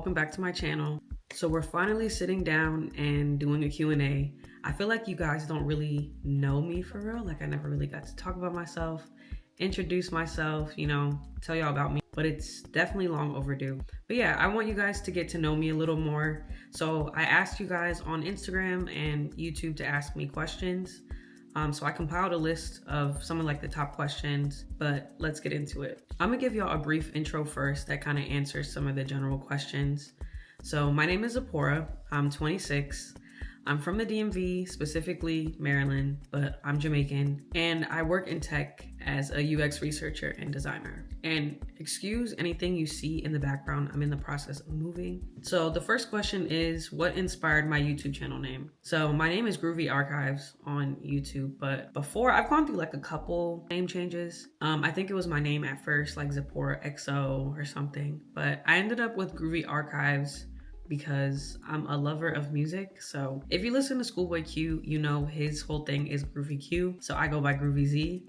welcome back to my channel. So we're finally sitting down and doing a Q&A. I feel like you guys don't really know me for real. Like I never really got to talk about myself, introduce myself, tell y'all about me, but it's definitely long overdue. But yeah, I want you guys to get to know me a little more. So I asked you guys on Instagram and YouTube to ask me questions. So I compiled a list of some of like the top questions, but let's get into it. I'm gonna give y'all a brief intro first that kind of answers some of the general questions. So my name is Zipporah, I'm 26. I'm from the DMV, specifically Maryland, but I'm Jamaican, and I work in tech as a UX researcher and designer. And excuse anything you see in the background, I'm in the process of moving. So the first question is, what inspired my YouTube channel name? So my name is Groovy Archives on YouTube, but before I've gone through like a couple name changes. I think it was my name at first, like Zipporah XO or something, but I ended up with Groovy Archives because I'm a lover of music. So if you listen to Schoolboy Q, you know his whole thing is Groovy Q. So I go by Groovy Z.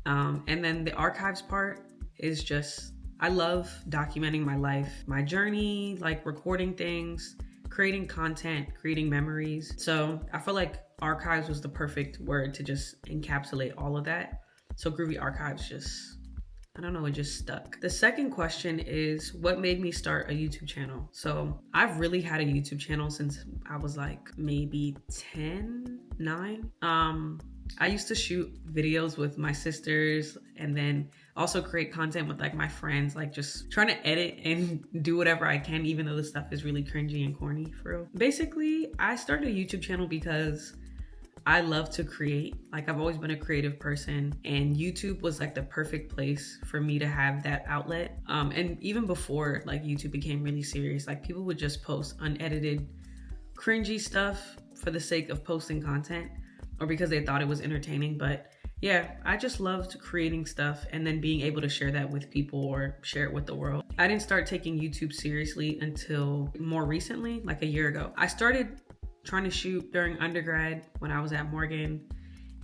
And then the archives part is just, I love documenting my life, my journey, like recording things, creating content, creating memories. So I feel like archives was the perfect word to just encapsulate all of that. So Groovy Archives it just stuck. The second question is, what made me start a YouTube channel? So I've really had a YouTube channel since I was like maybe 9. I used to shoot videos with my sisters and then also create content with like my friends, like just trying to edit and do whatever I can, even though the stuff is really cringy and corny for real. Basically, I started a YouTube channel because I love to create. Like I've always been a creative person, and YouTube was like the perfect place for me to have that outlet. And even before like YouTube became really serious, like people would just post unedited, cringy stuff for the sake of posting content or because they thought it was entertaining. But yeah, I just loved creating stuff and then being able to share that with people or share it with the world. I didn't start taking YouTube seriously until more recently, like a year ago. I started trying to shoot during undergrad when I was at Morgan,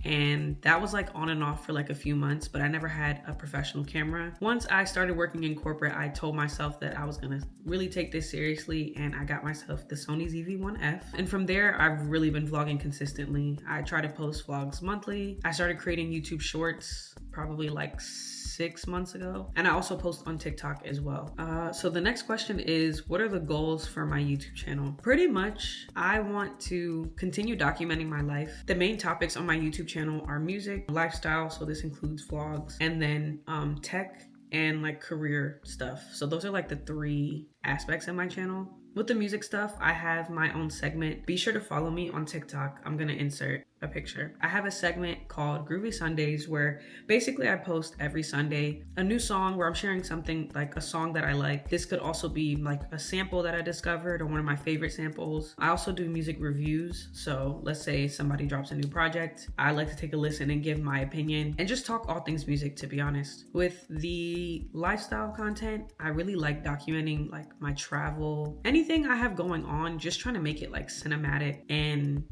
and that was like on and off for like a few months, but I never had a professional camera. Once I started working in corporate, I told myself that I was gonna really take this seriously, and I got myself the Sony ZV-1F. And from there, I've really been vlogging consistently. I try to post vlogs monthly. I started creating YouTube shorts probably like 6 months ago, and I also post on TikTok as well. So the next question is, what are the goals for my YouTube channel? Pretty much, I want to continue documenting my life. The main topics on my YouTube channel are music, lifestyle, so this includes vlogs, and then tech and like career stuff. So those are like the 3 aspects of my channel. With the music stuff, I have my own segment. Be sure to follow me on TikTok. I'm gonna insert a picture. I have a segment called Groovy Sundays where basically I post every Sunday a new song where I'm sharing something, like a song that I like. This could also be like a sample that I discovered or one of my favorite samples. I also do music reviews. So let's say somebody drops a new project. I like to take a listen and give my opinion and just talk all things music, to be honest. With the lifestyle content, I really like documenting like my travel, anything I have going on, just trying to make it like cinematic and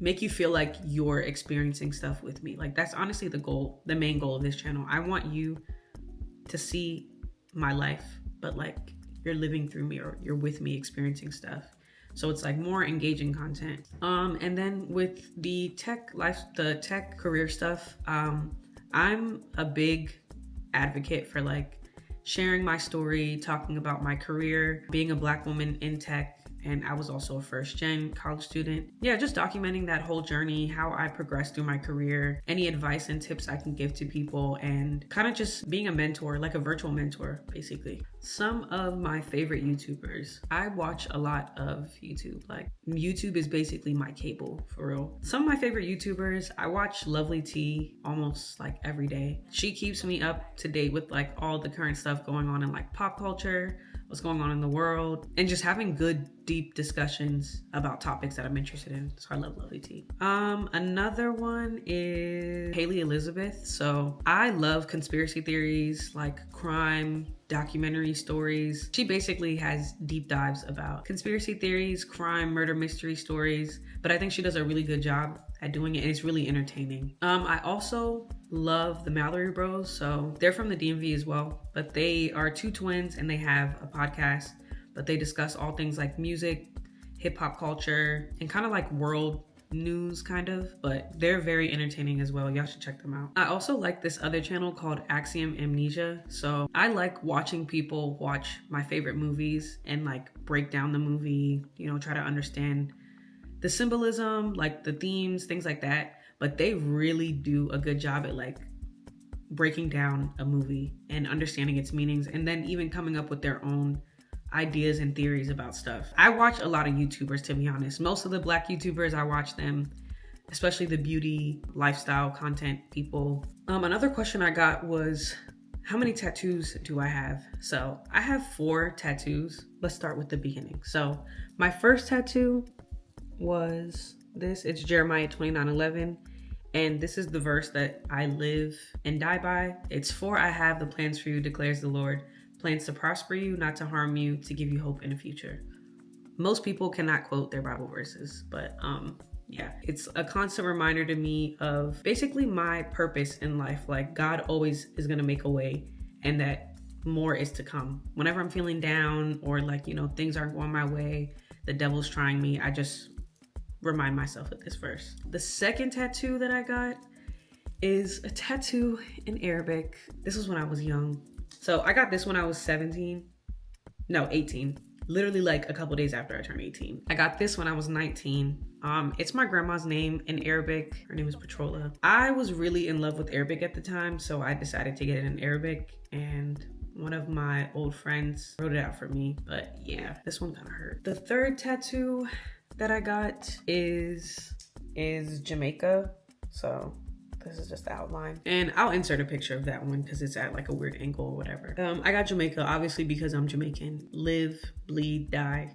make you feel like you're experiencing stuff with me. Like that's honestly the goal, the main goal of this channel. I want you to see my life, but like you're living through me or you're with me experiencing stuff. So it's like more engaging content. And then with the tech career stuff, I'm a big advocate for like sharing my story, talking about my career, being a Black woman in tech. And I was also a first-gen college student. Yeah, just documenting that whole journey, how I progressed through my career, any advice and tips I can give to people, and kind of just being a mentor, like a virtual mentor, basically. Some of my favorite YouTubers. I watch a lot of YouTube. Like, YouTube is basically my cable, for real. Some of my favorite YouTubers, I watch Lovely T almost like every day. She keeps me up to date with like all the current stuff going on in like pop culture, what's going on in the world, and just having good, deep discussions about topics that I'm interested in. So I love Lovely T. Another one is Haley Elizabeth. So I love conspiracy theories, like crime, documentary stories. She basically has deep dives about conspiracy theories, crime, murder mystery stories, but I think she does a really good job at doing it, and it's really entertaining. I also love the Mallory Bros. So they're from the DMV as well, but they are 2 twins and they have a podcast. but they discuss all things like music, hip hop culture, and kind of like world news kind of, but they're very entertaining as well. Y'all should check them out. I also like this other channel called Axiom Amnesia. So I like watching people watch my favorite movies and like break down the movie, try to understand the symbolism, like the themes, things like that. But they really do a good job at like breaking down a movie and understanding its meanings, and then even coming up with their own ideas and theories about stuff. I watch a lot of YouTubers, to be honest. Most of the Black YouTubers, I watch them, especially the beauty, lifestyle content people. Another question I got was, how many tattoos do I have? So I have 4 tattoos. Let's start with the beginning. So my first tattoo was this. It's Jeremiah 29:11. And this is the verse that I live and die by. It's, for I have the plans for you, declares the Lord. Plans to prosper you, not to harm you, to give you hope in the future. Most people cannot quote their Bible verses, but yeah, it's a constant reminder to me of basically my purpose in life. Like, God always is gonna make a way, and that more is to come. Whenever I'm feeling down or like, things aren't going my way, the devil's trying me, I just remind myself of this verse. The second tattoo that I got is a tattoo in Arabic. This was when I was young. So I got this when I was 18. Literally like a couple days after I turned 18. I got this when I was 19. It's my grandma's name in Arabic. Her name is Petrola. I was really in love with Arabic at the time, so I decided to get it in Arabic, and one of my old friends wrote it out for me. But yeah, this one kind of hurt. The third tattoo that I got is Jamaica. So this is just the outline, and I'll insert a picture of that one because it's at like a weird angle or whatever. I got Jamaica obviously because I'm Jamaican. Live, bleed, die,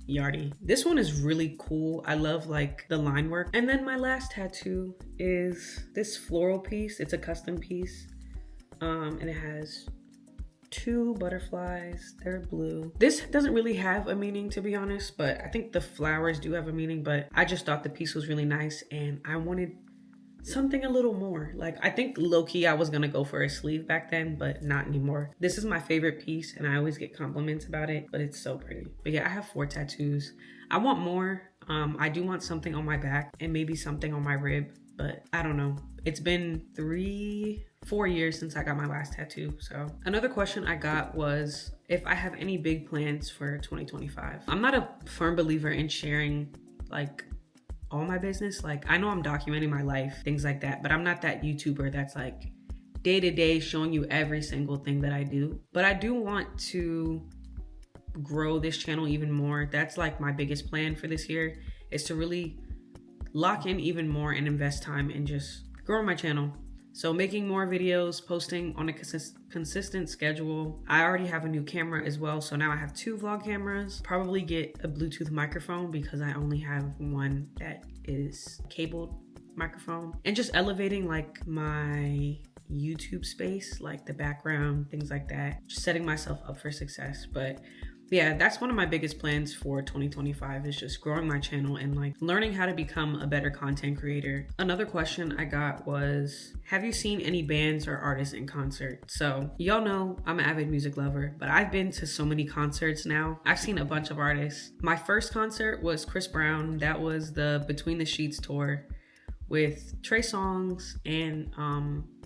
Yardie. This one is really cool. I love like the line work. And then my last tattoo is this floral piece. It's a custom piece, and it has 2 butterflies. They're blue. This doesn't really have a meaning, to be honest, but I think the flowers do have a meaning. But I just thought the piece was really nice, and I wanted something a little more. Like, I think low-key I was gonna go for a sleeve back then, but not anymore. This is my favorite piece, and I always get compliments about it, but it's so pretty. But yeah, I have 4 tattoos. I want more. I do want something on my back and maybe something on my rib, but I don't know. It's been 4 years since I got my last tattoo. So another question I got was if I have any big plans for 2025. I'm not a firm believer in sharing like all my business. Like, I know I'm documenting my life, things like that, but I'm not that YouTuber that's like day to day showing you every single thing that I do. But I do want to grow this channel even more. That's like my biggest plan for this year, is to really lock in even more and invest time in just growing my channel. So making more videos, posting on a consistent schedule. I already have a new camera as well, so now I have 2 vlog cameras. Probably get a Bluetooth microphone because I only have one that is cabled microphone. And just elevating like my YouTube space, like the background, things like that. Just setting myself up for success. But yeah, that's one of my biggest plans for 2025, is just growing my channel and like learning how to become a better content creator. Another question I got was, have you seen any bands or artists in concert? So y'all know I'm an avid music lover, but I've been to so many concerts now. I've seen a bunch of artists. My first concert was Chris Brown. That was the Between the Sheets tour with Trey Songz and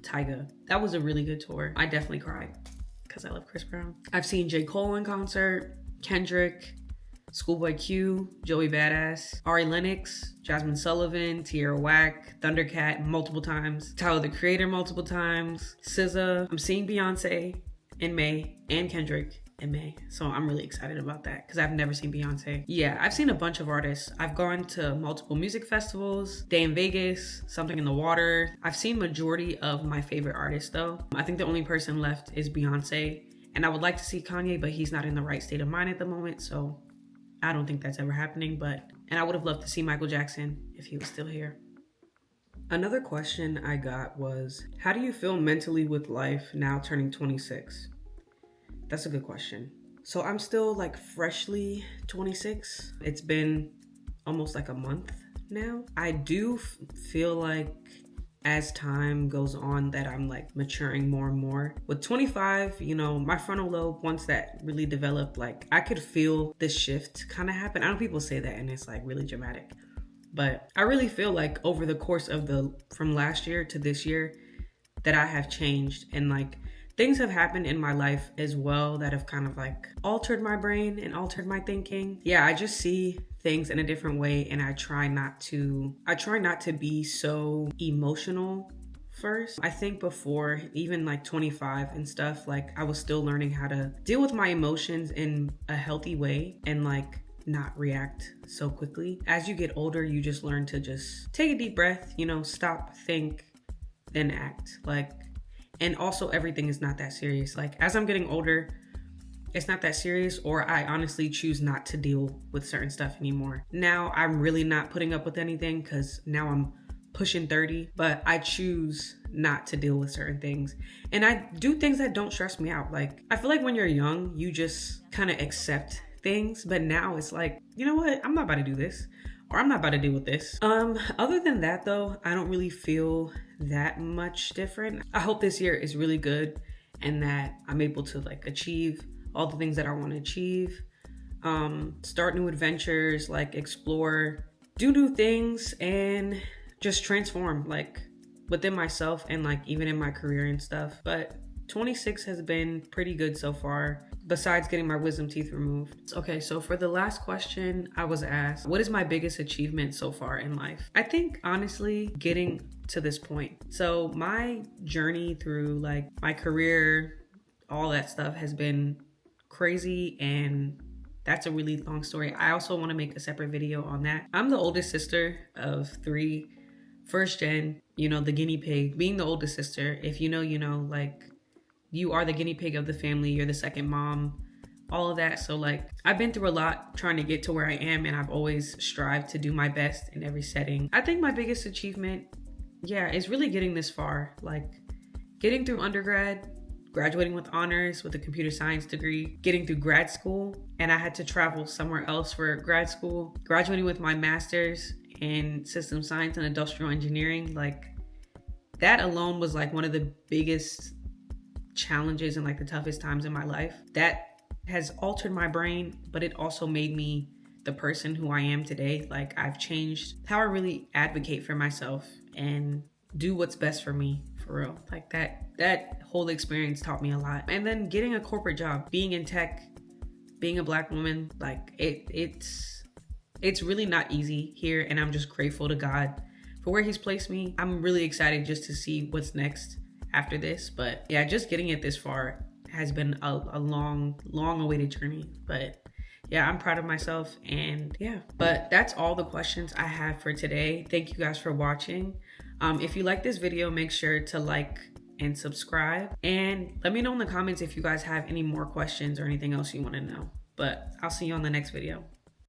Tyga. That was a really good tour. I definitely cried because I love Chris Brown. I've seen J. Cole in concert, Kendrick, Schoolboy Q, Joey Badass, Ari Lennox, Jasmine Sullivan, Tierra Whack, Thundercat multiple times, Tyler the Creator multiple times, SZA. I'm seeing Beyonce in May and Kendrick in May. So I'm really excited about that because I've never seen Beyonce. Yeah, I've seen a bunch of artists. I've gone to multiple music festivals, Day in Vegas, Something in the Water. I've seen majority of my favorite artists though. I think the only person left is Beyonce, and I would like to see Kanye, but he's not in the right state of mind at the moment. So I don't think that's ever happening, and I would have loved to see Michael Jackson if he was still here. Another question I got was, how do you feel mentally with life now turning 26? That's a good question. So I'm still like freshly 26. It's been almost like a month now. I do feel like as time goes on that I'm like maturing more and more. With 25, you know, my frontal lobe, once that really developed, like I could feel this shift kind of happen. I know people say that and it's like really dramatic, but I really feel like over the course of from last year to this year that I have changed, and like things have happened in my life as well that have kind of like altered my brain and altered my thinking. Yeah, I just see things in a different way, and I try not to be so emotional first. I think before even like 25 and stuff, like I was still learning how to deal with my emotions in a healthy way and like not react so quickly. As you get older, you just learn to just take a deep breath, you know, stop, think, then act. Like, and also everything is not that serious. Like as I'm getting older, it's not that serious, or I honestly choose not to deal with certain stuff anymore. Now I'm really not putting up with anything because now I'm pushing 30, but I choose not to deal with certain things. And I do things that don't stress me out. Like I feel like when you're young, you just kind of accept things, but now it's like, you know what? I'm not about to do this, or I'm not about to deal with this. Other than that though, I don't really feel that much different. I hope this year is really good and that I'm able to like achieve all the things that I want to achieve, start new adventures, like explore, do new things, and just transform like within myself and like even in my career and stuff. But 26 has been pretty good so far, besides getting my wisdom teeth removed. Okay, so for the last question, I was asked, what is my biggest achievement so far in life? I think honestly, getting to this point. So my journey through like my career, all that stuff has been crazy, and that's a really long story. I also want to make a separate video on that. I'm the oldest sister of 3, first gen, you know, the guinea pig. Being the oldest sister, if you know, you know, like you are the guinea pig of the family, you're the second mom, all of that. So like I've been through a lot trying to get to where I am, and I've always strived to do my best in every setting. I think my biggest achievement, yeah, is really getting this far, like getting through undergrad, graduating with honors with a computer science degree, getting through grad school, and I had to travel somewhere else for grad school, graduating with my master's in system science and industrial engineering. Like that alone was like one of the biggest challenges and like the toughest times in my life. That has altered my brain, but it also made me the person who I am today. Like I've changed how I really advocate for myself and do what's best for me, for real. Like that whole experience taught me a lot. And then getting a corporate job, being in tech, being a Black woman, like it's really not easy here, and I'm just grateful to God for where he's placed me. I'm really excited just to see what's next after this. But yeah, just getting it this far has been a long awaited journey. But yeah, I'm proud of myself. And yeah, but that's all the questions I have for today. Thank you guys for watching. If you like this video, make sure to like and subscribe, and let me know in the comments if you guys have any more questions or anything else you want to know. But I'll see you on the next video.